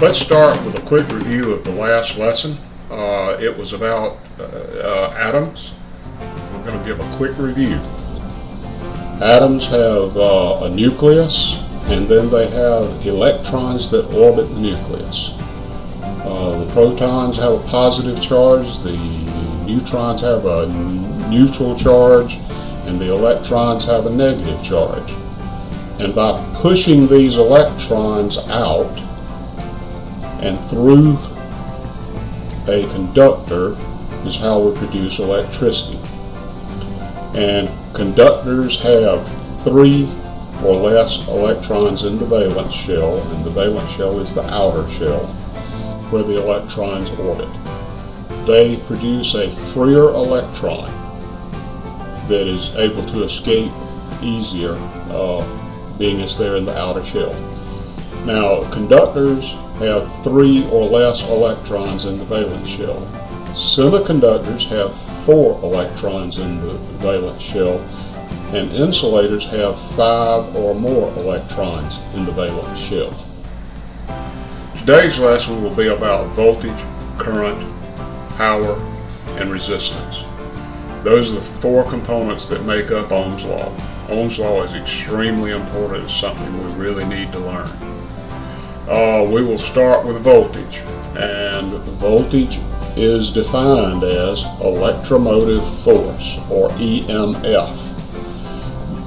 let's start with a quick review of the last lesson. It was about atoms. We're going to give a quick review. Atoms have a nucleus, and then they have electrons that orbit the nucleus. The protons have a positive charge, the neutrons have a neutral charge, and the electrons have a negative charge. And by pushing these electrons out and through a conductor is how we produce electricity. And conductors have 3 or less electrons in the valence shell, and the valence shell is the outer shell where the electrons orbit. They produce a freer electron that is able to escape easier, being as they're in the outer shell. Now, conductors have 3 or less electrons in the valence shell. Semiconductors have 4 electrons in the valence shell, and insulators have 5 or more electrons in the valence shell. Today's lesson will be about voltage, current, power, and resistance. Those are the 4 components that make up Ohm's Law. Ohm's Law is extremely important. It's something we really need to learn. We will start with voltage, and voltage is defined as electromotive force, or EMF,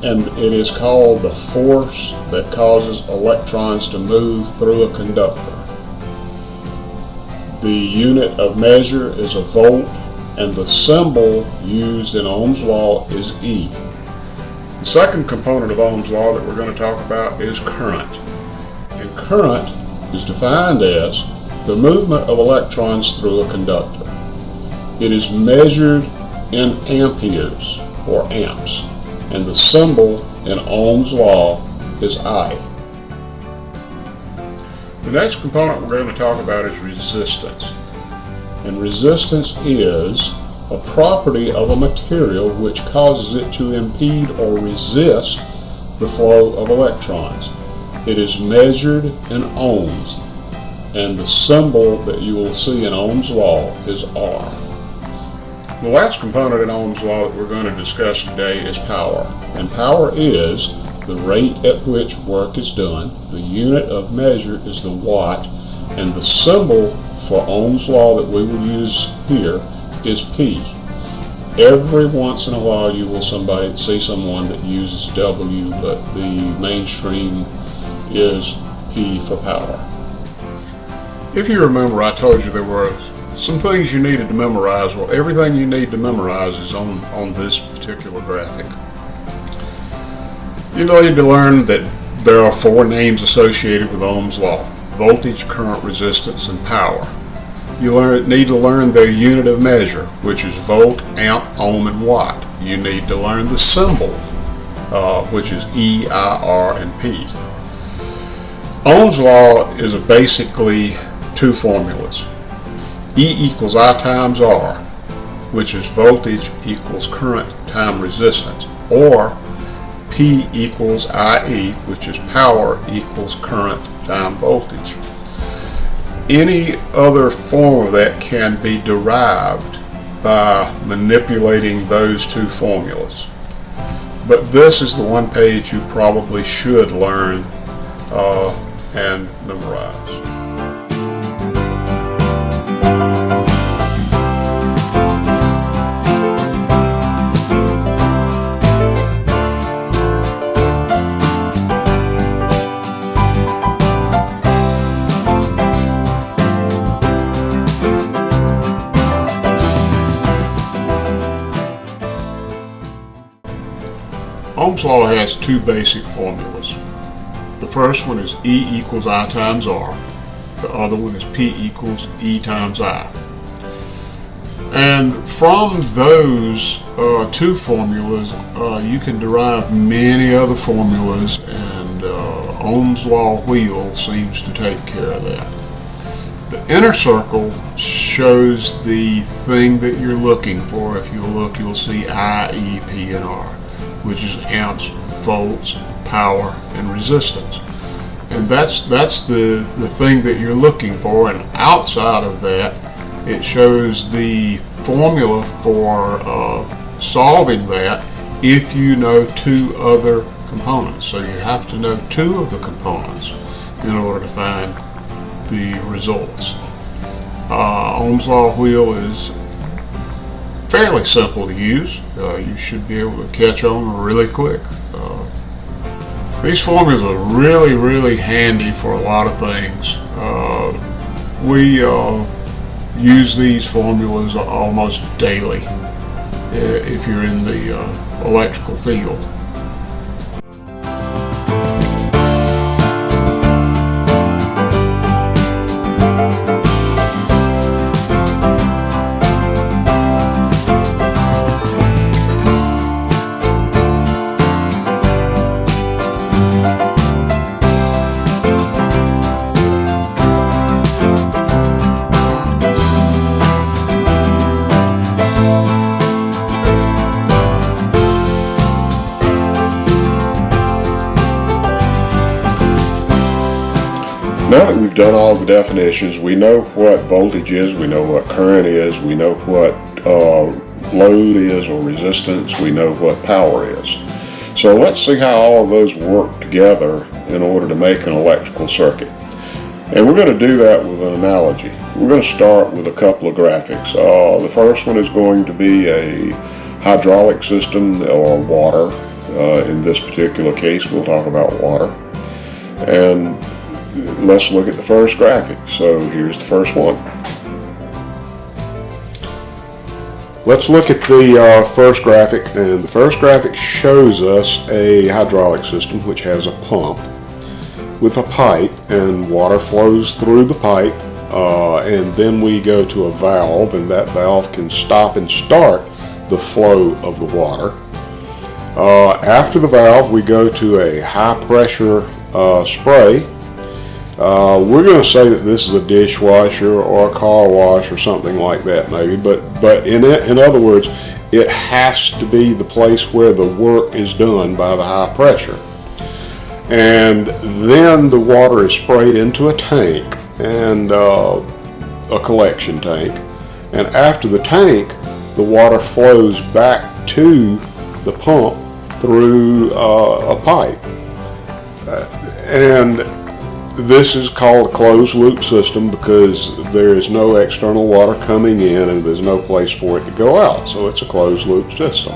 and it is called the force that causes electrons to move through a conductor. The unit of measure is a volt, and the symbol used in Ohm's Law is E. The second component of Ohm's Law that we're going to talk about is current. And current is defined as the movement of electrons through a conductor. It is measured in amperes, or amps, and the symbol in Ohm's Law is I. The next component we're going to talk about is resistance. And resistance is a property of a material which causes it to impede or resist the flow of electrons. It is measured in ohms, and the symbol that you will see in Ohm's Law is R. The last component in Ohm's Law that we're going to discuss today is power. And power is the rate at which work is done. The unit of measure is the watt, and the symbol for Ohm's Law that we will use here is P. Every once in a while you will see someone that uses W, but the mainstream is P for power. If you remember, I told you there were some things you needed to memorize. Well, everything you need to memorize is on this particular graphic. You need to learn that there are 4 names associated with Ohm's Law: voltage, current, resistance, and power. You need to learn their unit of measure, which is volt, amp, ohm, and watt. You need to learn the symbol, which is E, I, R, and P. Ohm's Law is basically 2 formulas. E equals I times R, which is voltage equals current times resistance, or P equals IE, which is power equals current times voltage. Any other form of that can be derived by manipulating those 2 formulas. But this is the one page you probably should learn and memorize. Ohm's Law has 2 basic formulas. The first one is E equals I times R. The other one is P equals E times I. And from those 2 formulas, you can derive many other formulas, and Ohm's Law Wheel seems to take care of that. The inner circle shows the thing that you're looking for. If you look, you'll see I, E, P, and R, which is amps, volts, power, and resistance. And that's the thing that you're looking for. And outside of that, it shows the formula for solving that if you know two other components. So you have to know two of the components in order to find the results. Ohm's Law Wheel is fairly simple to use. You should be able to catch on really quick. These formulas are really handy for a lot of things. We use these formulas almost daily if you're in the electrical field. Now that we've done all the definitions, we know what voltage is, we know what current is, we know what load is or resistance, we know what power is. So let's see how all of those work together in order to make an electrical circuit. And we're going to do that with an analogy. We're going to start with a couple of graphics. The first one is going to be a hydraulic system or water. In this particular case, we'll talk about water. And let's look at the first graphic. So here's the first one. Let's look at the first graphic, and the first graphic shows us a hydraulic system which has a pump with a pipe, and water flows through the pipe, and then we go to a valve, and that valve can stop and start the flow of the water. After the valve, we go to a high pressure spray. We're going to say that this is a dishwasher or a car wash or something like that maybe, but in other words, it has to be the place where the work is done by the high pressure. And then the water is sprayed into a tank, and a collection tank, and after the tank, the water flows back to the pump through a pipe. And this is called a closed loop system because there is no external water coming in and there's no place for it to go out. So it's a closed loop system.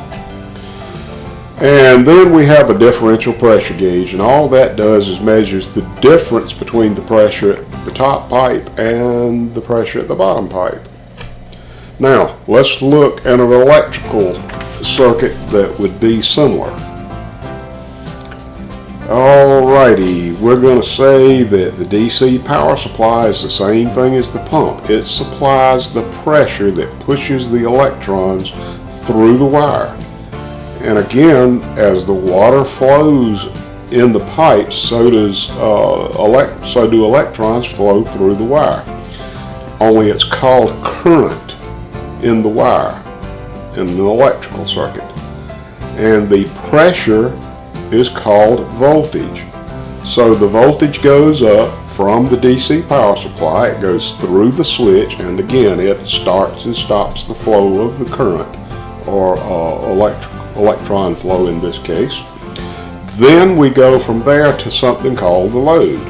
And then we have a differential pressure gauge, and all that does is measures the difference between the pressure at the top pipe and the pressure at the bottom pipe. Now let's look at an electrical circuit that would be similar. Alrighty, we're going to say that the DC power supply is the same thing as the pump. It supplies the pressure that pushes the electrons through the wire. And again, as the water flows in the pipes, so do electrons flow through the wire. Only it's called current in the wire in an electrical circuit. And the pressure is called voltage. So the voltage goes up from the DC power supply, it goes through the switch, and again it starts and stops the flow of the current, or electron flow in this case. Then we go from there to something called the load.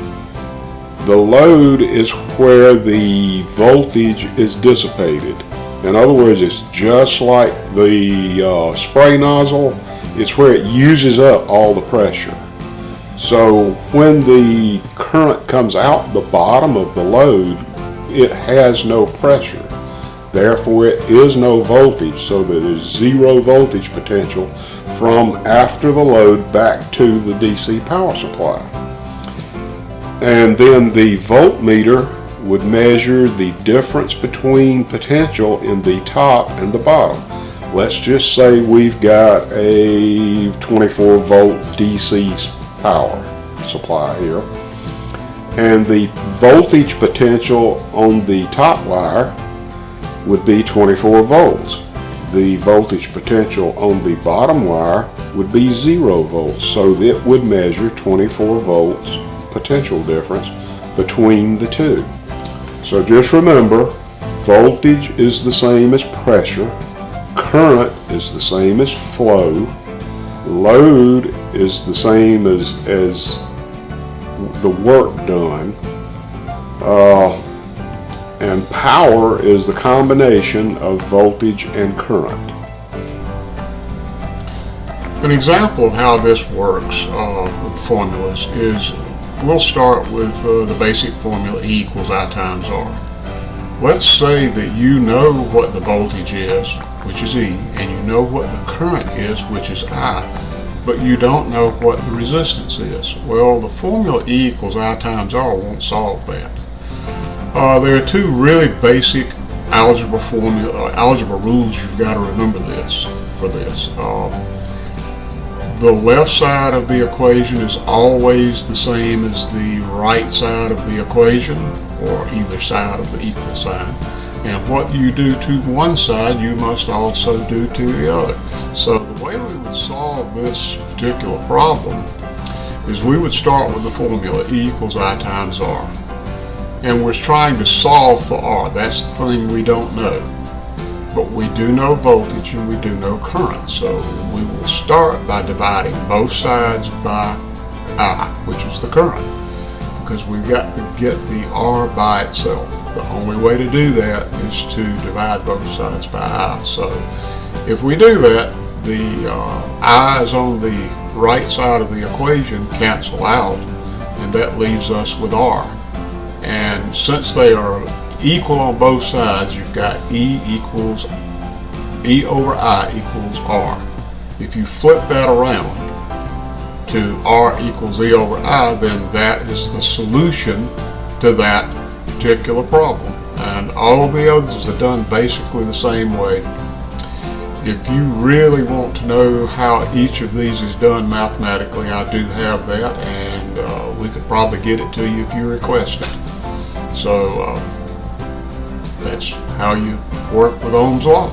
The load is where the voltage is dissipated. In other words, it's just like the spray nozzle. It's where it uses up all the pressure. So when the current comes out the bottom of the load, it has no pressure. Therefore, it is no voltage, so there's zero voltage potential from after the load back to the DC power supply. And then the voltmeter would measure the difference between potential in the top and the bottom. Let's just say we've got a 24 volt DC power supply here, and the voltage potential on the top wire would be 24 volts. The voltage potential on the bottom wire would be 0 volts, so it would measure 24 volts potential difference between the two. So just remember, voltage is the same as pressure, current is the same as flow, load is the same as the work done, and power is the combination of voltage and current. An example of how this works with formulas is we'll start with the basic formula E equals I times R. Let's say that you know what the voltage is, which is E, and you know what the current is, which is I, but you don't know what the resistance is. Well, the formula E equals I times R won't solve that. There are two really basic algebra rules you've got to remember for this. The left side of the equation is always the same as the right side of the equation, or either side of the equal sign. And what you do to one side, you must also do to the other. So the way we would solve this particular problem is we would start with the formula E equals I times R. And we're trying to solve for R. That's the thing we don't know. But we do know voltage and we do know current. So we will start by dividing both sides by I, which is the current, because we've got to get the R by itself. The only way to do that is to divide both sides by I. So if we do that, the I's on the right side of the equation cancel out, and that leaves us with R. And since they are equal on both sides, you've got E over I equals R. If you flip that around to R equals E over I, then that is the solution to that particular problem. And all of the others are done basically the same way. If you really want to know how each of these is done mathematically, I do have that, and we could probably get it to you if you request it. So that's how you work with Ohm's Law.